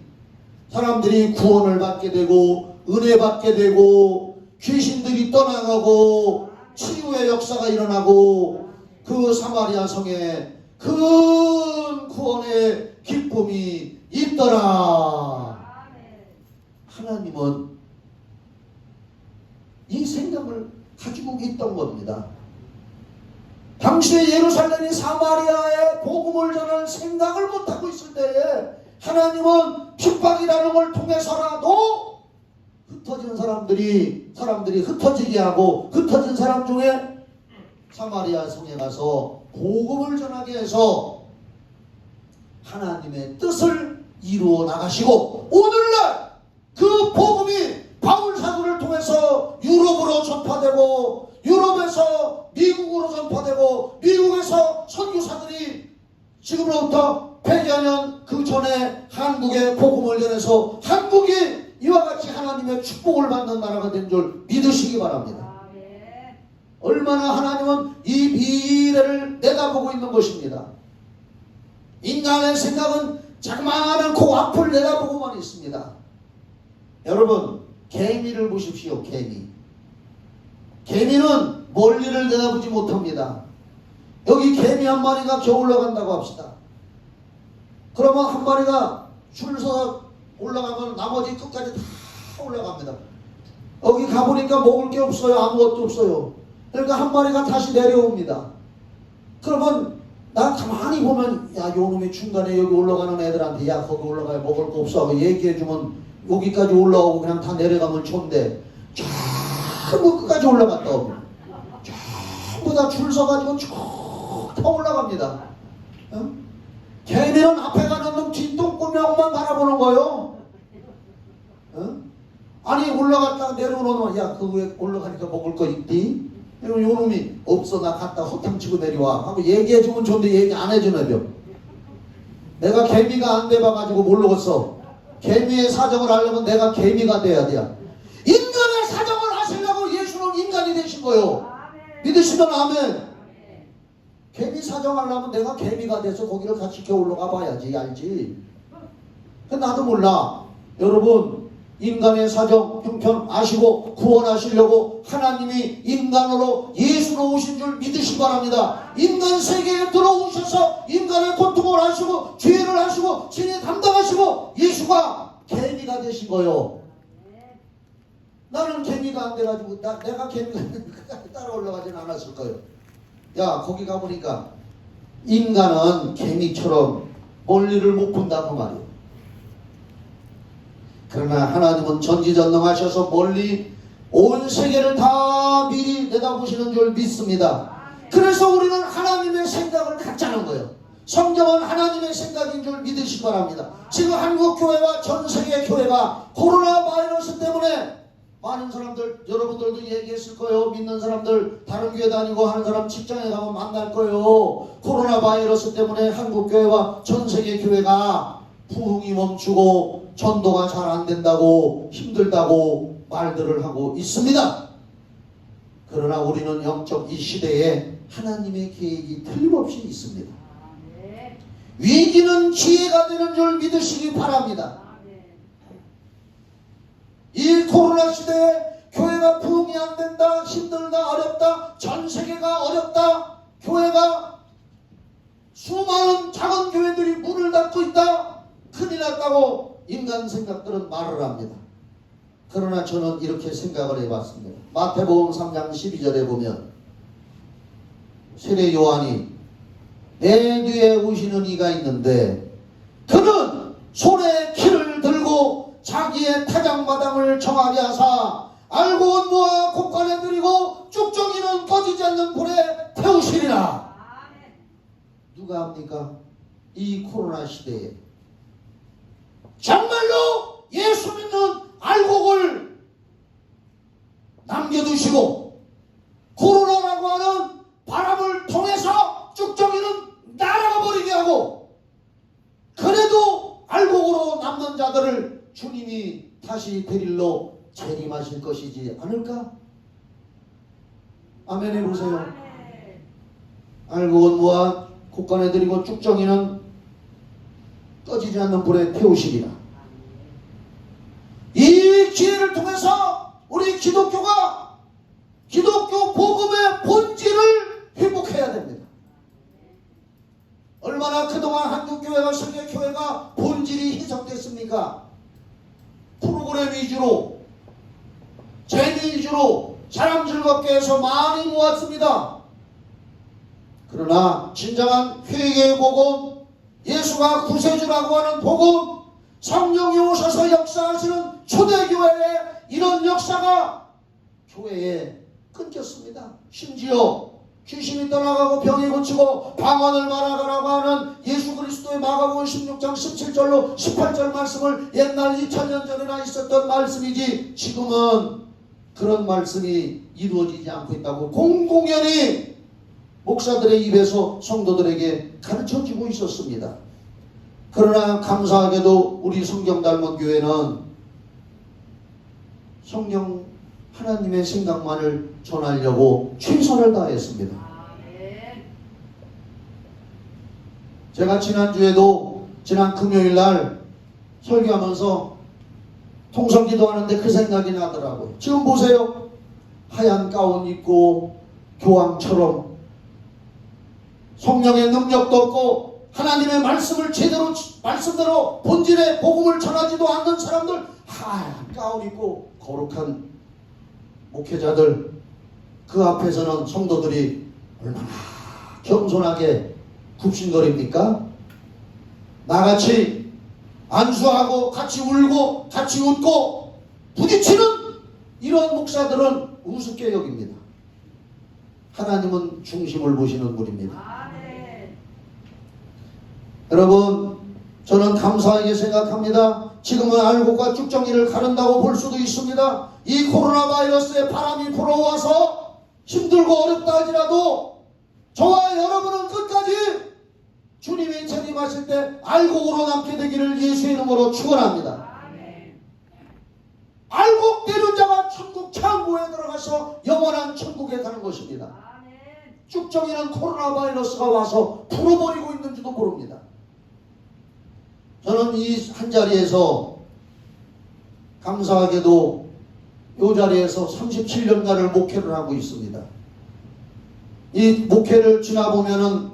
사람들이 구원을 받게 되고 은혜 받게 되고 귀신들이 떠나가고 치유의 역사가 일어나고 그 사마리아 성에 큰 구원의 기쁨이 있더라. 하나님은 이 생각을 가지고 있던 겁니다. 당시에 예루살렘이 사마리아에 복음을 전할 생각을 못하고 있을 때에 하나님은 핍박이라는 걸 통해서라도 흩어진 사람들이 흩어지게 하고 흩어진 사람 중에 사마리아 성에 가서 복음을 전하게 해서 하나님의 뜻을 이루어 나가시고 오늘날 그 복음이 바울 사도를 통해서 유럽으로 전파되고 유럽에서 미국으로 전파되고 미국에서 선교사들이 지금으로부터 100여 년 그 전에 한국에 복음을 전해서 한국이 이와 같이 하나님의 축복을 받는 나라가 된 줄 믿으시기 바랍니다. 얼마나 하나님은 이 미래를 내다보고 있는 것입니다. 인간의 생각은 자그마한 그 앞을 내다보고만 있습니다. 여러분, 개미를 보십시오. 개미는 멀리를 내다보지 못합니다. 여기 개미 한 마리가 겨우 올라간다고 합시다. 그러면 한 마리가 줄 서서 올라가면 나머지 끝까지 다 올라갑니다. 여기 가보니까 먹을 게 없어요. 아무것도 없어요. 그러니까 한 마리가 다시 내려옵니다. 그러면 나 가만히 보면 야, 요 놈이 중간에 여기 올라가는 애들한테 야, 거기 올라가야 먹을 거 없어 하고 얘기해주면 여기까지 올라오고 그냥 다 내려가면 좋은데 전부 끝까지 올라갔다 오고 전부 다 줄 서가지고 쭉 다 올라갑니다. 어? 개미는 앞에 가는 놈 뒷동꾸명만 바라보는 거예요. 어? 아니 올라갔다가 내려오는 야, 그 위에 올라가니까 먹을 거 있디? 이러면 요 놈이 없어 나 갔다 호탕치고 내려와 하고 얘기해주면 좋은데 얘기 안 해주네 벼. 내가 개미가 안 돼봐가지고 모르겠어. 개미의 사정을 알려면 내가 개미가 돼야 돼. 인간의 사정을 하시려고 예수는 인간이 되신 거요. 믿으시면 아멘. 개미 사정하려면 내가 개미가 돼서 거기를 같이 겨 올라가 봐야지 알지. 나도 몰라. 여러분, 인간의 사정 형편 아시고 구원하시려고 하나님이 인간으로 예수로 오신 줄 믿으시기 바랍니다. 인간 세계에 들어오셔서 인간의 고통을 하시고 죄를 하시고 진에 담당하시고 예수가 개미가 되신 거요. 나는 개미가 안 돼가지고 내가 개미가 따라 올라가진 않았을 거예요. 야, 거기 가보니까 인간은 개미처럼 멀리를 못 본다 그 말이에요. 그러나 하나님은 전지전능하셔서 멀리 온 세계를 다 미리 내다보시는 줄 믿습니다. 그래서 우리는 하나님의 생각을 갖자는 거예요. 성경은 하나님의 생각인 줄 믿으시기 바랍니다. 지금 한국교회와 전세계 교회가 코로나 바이러스 때문에 많은 사람들, 여러분들도 얘기했을 거예요. 믿는 사람들 다른 교회 다니고 하는 사람 직장에 가면 만날 거예요. 코로나 바이러스 때문에 한국교회와 전세계 교회가 부흥이 멈추고 전도가 잘 안 된다고 힘들다고 말들을 하고 있습니다. 그러나 우리는 영적 이 시대에 하나님의 계획이 틀림없이 있습니다. 위기는 기회가 되는 줄 믿으시기 바랍니다. 이 코로나 시대에 교회가 부흥이 안 된다, 힘들다, 어렵다, 전 세계가 어렵다, 교회가 수많은 작은 교회들이 문을 닫고 있다, 큰일 났다고 인간 생각들은 말을 합니다. 그러나 저는 이렇게 생각을 해봤습니다. 마태복음 3장 12절에 보면 세례 요한이 내 뒤에 오시는 이가 있는데 그는 손에 키를 들고 자기의 타작마당을 정하게 하사 알고 온 무와 곡간에 들이고 쭉정이는 꺼지지 않는 불에 태우시리라. 누가 합니까? 이 코로나 시대에 정말로 예수 믿는 알곡을 남겨두시고 코로나라고 하는 바람을 통해서 쭉정이는 날아가 버리게 하고 그래도 알곡으로 남는 자들을 주님이 다시 데리러 재림하실 것이지 않을까? 아멘 해보세요. 알곡은 무와 곡간에 들이고 쭉정이는 꺼지지 않는 불에 태우시리라. 이 기회를 통해서 우리 기독교가 기독교 복음의 본질을 회복해야 됩니다. 얼마나 그동안 한국교회와 세계교회가 본질이 희석됐습니까? 프로그램 위주로 재미 위주로 사람 즐겁게 해서 많이 모았습니다. 그러나 진정한 회개의 복음, 예수가 구세주라고 하는 복음, 성령이 오셔서 역사하시는 초대교회의 이런 역사가 교회에 끊겼습니다. 심지어 귀신이 떠나가고 병이 고치고 방언을 말하라고 하는 예수 그리스도의 마가복음 16장 17절로 18절 말씀을 옛날 2000년 전에나 있었던 말씀이지 지금은 그런 말씀이 이루어지지 않고 있다고 공공연히 목사들의 입에서 성도들에게 가르쳐지고 있었습니다. 그러나 감사하게도 우리 성경 닮은 교회는 성령 하나님의 생각만을 전하려고 최선을 다했습니다. 제가 지난주에도 지난 금요일날 설교하면서 통성기도하는데 그 생각이 나더라고요. 지금 보세요. 하얀 가운 입고 교황처럼 성령의 능력도 없고 하나님의 말씀을 제대로 말씀대로 본질의 복음을 전하지도 않는 사람들, 하얀 가운 입고 거룩한 목회자들, 그 앞에서는 성도들이 얼마나 겸손하게 굽신거립니까? 나같이 안수하고 같이 울고 같이 웃고 부딪히는 이런 목사들은 우습게 여깁니다. 하나님은 중심을 보시는 분입니다. 여러분, 저는 감사하게 생각합니다. 지금은 알곡과 쭉정이를 가른다고 볼 수도 있습니다. 이 코로나 바이러스의 바람이 불어와서 힘들고 어렵다 할지라도 저와 여러분은 끝까지 주님이 재림하실 때 알곡으로 남게 되기를 예수의 이름으로 축원합니다. 알곡 되는 자가 천국 창고에 들어가서 영원한 천국에 가는 것입니다. 쭉정이는 코로나 바이러스가 와서 풀어버리고 있는지도 모릅니다. 저는 이 한자리에서 감사하게도 이 자리에서 37년간을 목회를 하고 있습니다. 이 목회를 지나보면은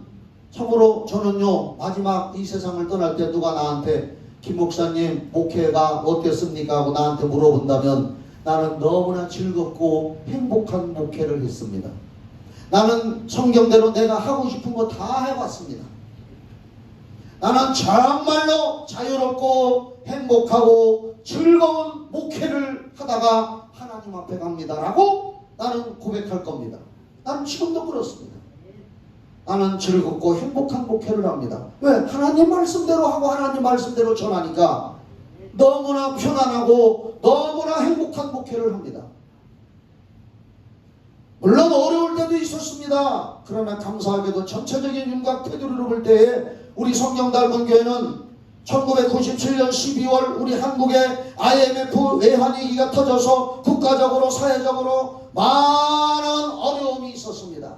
참으로 저는요, 마지막 이 세상을 떠날 때 누가 나한테 김 목사님 목회가 어땠습니까? 하고 나한테 물어본다면 나는 너무나 즐겁고 행복한 목회를 했습니다. 나는 성경대로 내가 하고 싶은 거 다 해봤습니다. 나는 정말로 자유롭고 행복하고 즐거운 목회를 하다가 하나님 앞에 갑니다라고 나는 고백할 겁니다. 나는 지금도 그렇습니다. 나는 즐겁고 행복한 목회를 합니다. 왜? 하나님 말씀대로 하고 하나님 말씀대로 전하니까 너무나 편안하고 너무나 행복한 목회를 합니다. 물론 어려울 때도 있었습니다. 그러나 감사하게도 전체적인 윤곽 테두리로 볼 때에 우리 성경 닮은 교회는 1997년 12월 우리 한국에 IMF 외환위기가 터져서 국가적으로 사회적으로 많은 어려움이 있었습니다.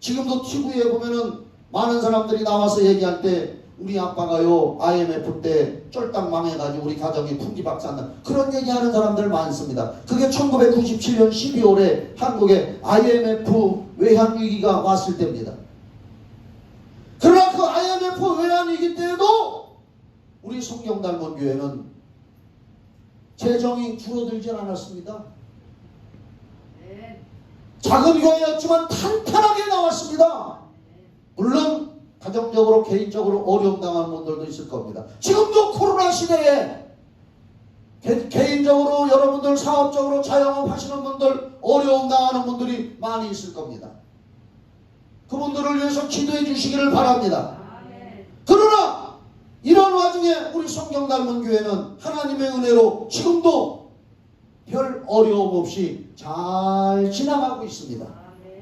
지금도 TV에 보면은 많은 사람들이 나와서 얘기할 때 우리 아빠가요 IMF 때 쫄딱 망해가지고 우리 가정이 풍기박산다 그런 얘기하는 사람들 많습니다. 그게 1997년 12월에 한국에 IMF 외환위기가 왔을 때입니다. 그러나 그 IMF 외환위기 때에도 우리 성경 닮은 교회는 재정이 줄어들지 않았습니다. 작은 교회였지만 탄탄하게 나왔습니다. 물론 가정적으로 개인적으로 어려움 당하는 분들도 있을 겁니다. 지금도 코로나 시대에 개인적으로 여러분들 사업적으로 자영업 하시는 분들 어려움 당하는 분들이 많이 있을 겁니다. 그분들을 위해서 기도해 주시기를 바랍니다. 그러나 이런 와중에 우리 성경 닮은 교회는 하나님의 은혜로 지금도 별 어려움 없이 잘 지나가고 있습니다.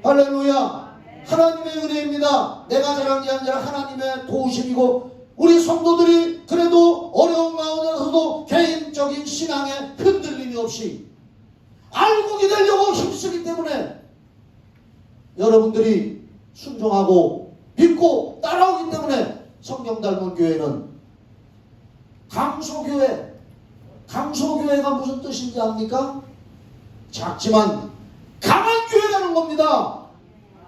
할렐루야. 하나님의 은혜입니다. 내가 잘한 게 아니라 하나님의 도우심이고 우리 성도들이 그래도 어려운 가운데서도 개인적인 신앙에 흔들림이 없이 알곡이 되려고 힘쓰기 때문에 여러분들이 순종하고 믿고 따라오기 때문에 성경 닮은 교회는 강소교회, 강소교회가 무슨 뜻인지 압니까? 작지만 강한 교회라는 겁니다.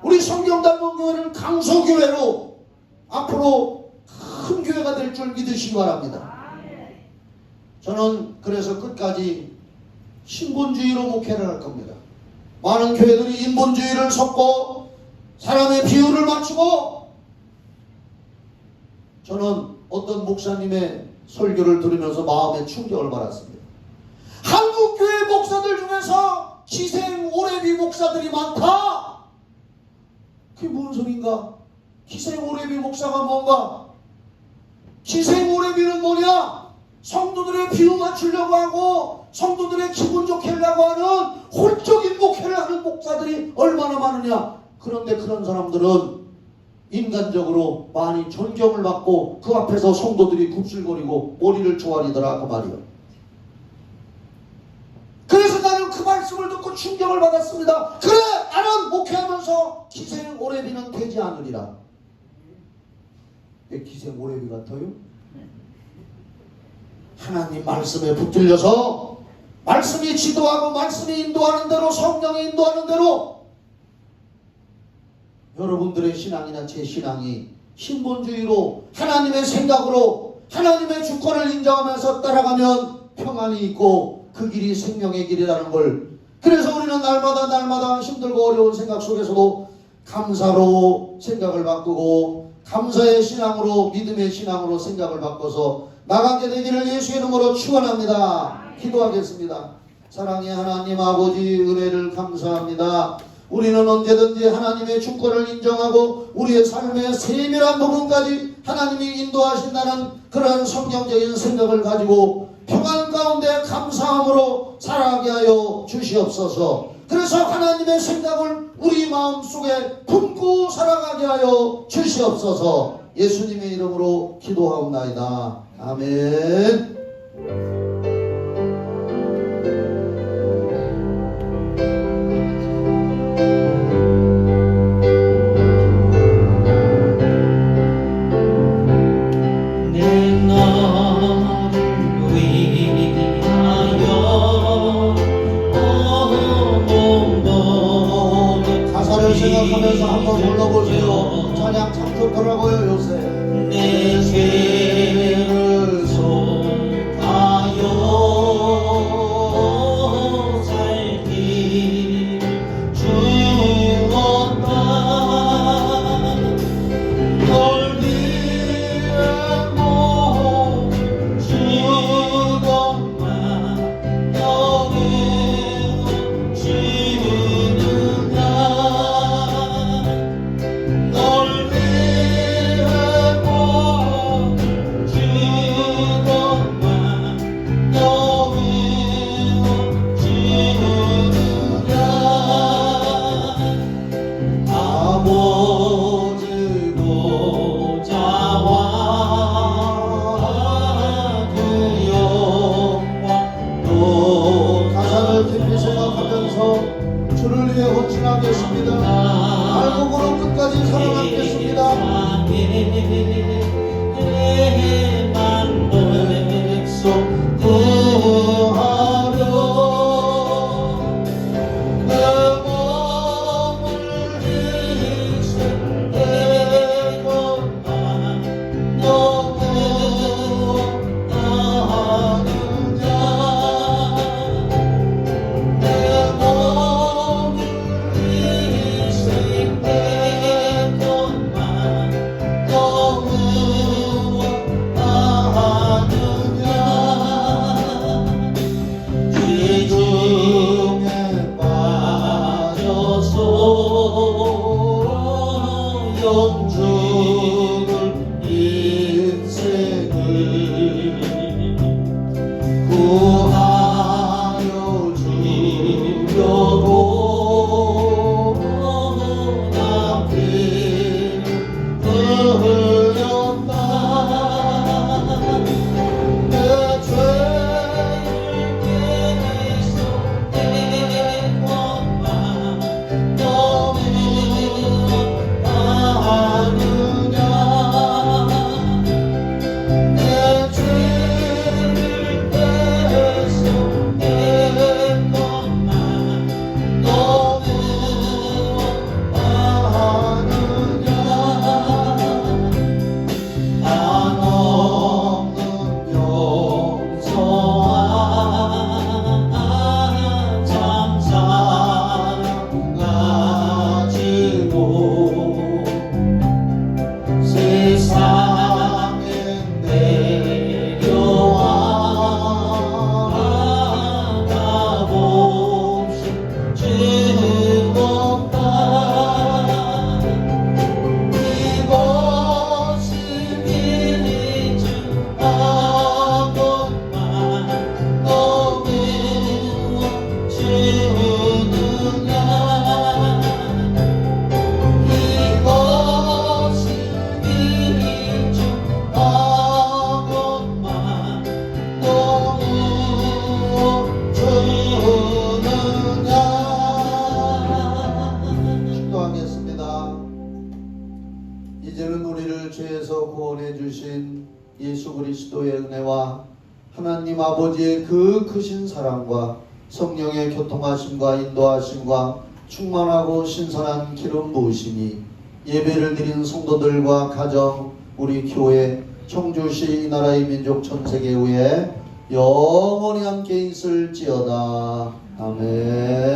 우리 성경 닮은 교회는 강소교회로 앞으로 큰 교회가 될 줄 믿으시기 바랍니다. 저는 그래서 끝까지 신본주의로 목회를 할 겁니다. 많은 교회들이 인본주의를 섞고 사람의 비율을 맞추고 저는 어떤 목사님의 설교를 들으면서 마음에 충격을 받았습니다. 한국교회 목사들 중에서 기생 오래비 목사들이 많다. 그게 무슨 소린가? 기생 오래비 목사가 뭔가? 기생 오래비는 뭐냐? 성도들의 비유 맞추려고 하고 성도들의 기분 좋게 하려고 하는 홀적인 목회를 하는 목사들이 얼마나 많으냐. 그런데 그런 사람들은 인간적으로 많이 존경을 받고 그 앞에서 성도들이 굽실거리고 머리를 조아리더라 그 말이요. 그래서 나는 그 말씀을 듣고 충격을 받았습니다. 그래, 나는 목회하면서 기생 오래비는 되지 않으리라. 왜 기생 오래비 같아요? 하나님 말씀에 붙들려서 말씀이 지도하고 말씀이 인도하는 대로, 성령이 인도하는 대로 여러분들의 신앙이나 제 신앙이 신본주의로 하나님의 생각으로 하나님의 주권을 인정하면서 따라가면 평안이 있고 그 길이 생명의 길이라는 걸, 그래서 우리는 날마다 힘들고 어려운 생각 속에서도 감사로 생각을 바꾸고 감사의 신앙으로, 믿음의 신앙으로 생각을 바꿔서 나가게 되기를 예수의 이름으로 축원합니다. 기도하겠습니다. 사랑의 하나님 아버지, 은혜를 감사합니다. 우리는 언제든지 하나님의 주권을 인정하고 우리의 삶의 세밀한 부분까지 하나님이 인도하신다는 그런 성경적인 생각을 가지고 평안 가운데 감사함으로 살아가게 하여 주시옵소서. 그래서 하나님의 생각을 우리 마음속에 품고 살아가게 하여 주시옵소서. 예수님의 이름으로 기도하옵나이다. 아멘. 생각하면서 한번 불러보세요. 찬양 참 좋더라고요 요새. 내 죄를 속하여 살 길 주었다. 널 위해 못 죽었나. 너는 주느냐. 주를 위해 헌신하겠습니다. 알곡으로 끝까지 사랑하겠습니다. 너무 주신 예수 그리스도의 은혜와 하나님 아버지의 그 크신 사랑과 성령의 교통하심과 인도하심과 충만하고 신선한 기름 부으심이 예배를 드린 성도들과 가정, 우리 교회, 청주시 이 나라의 민족 전 세계 위에 영원히 함께 있을지어다. 아멘.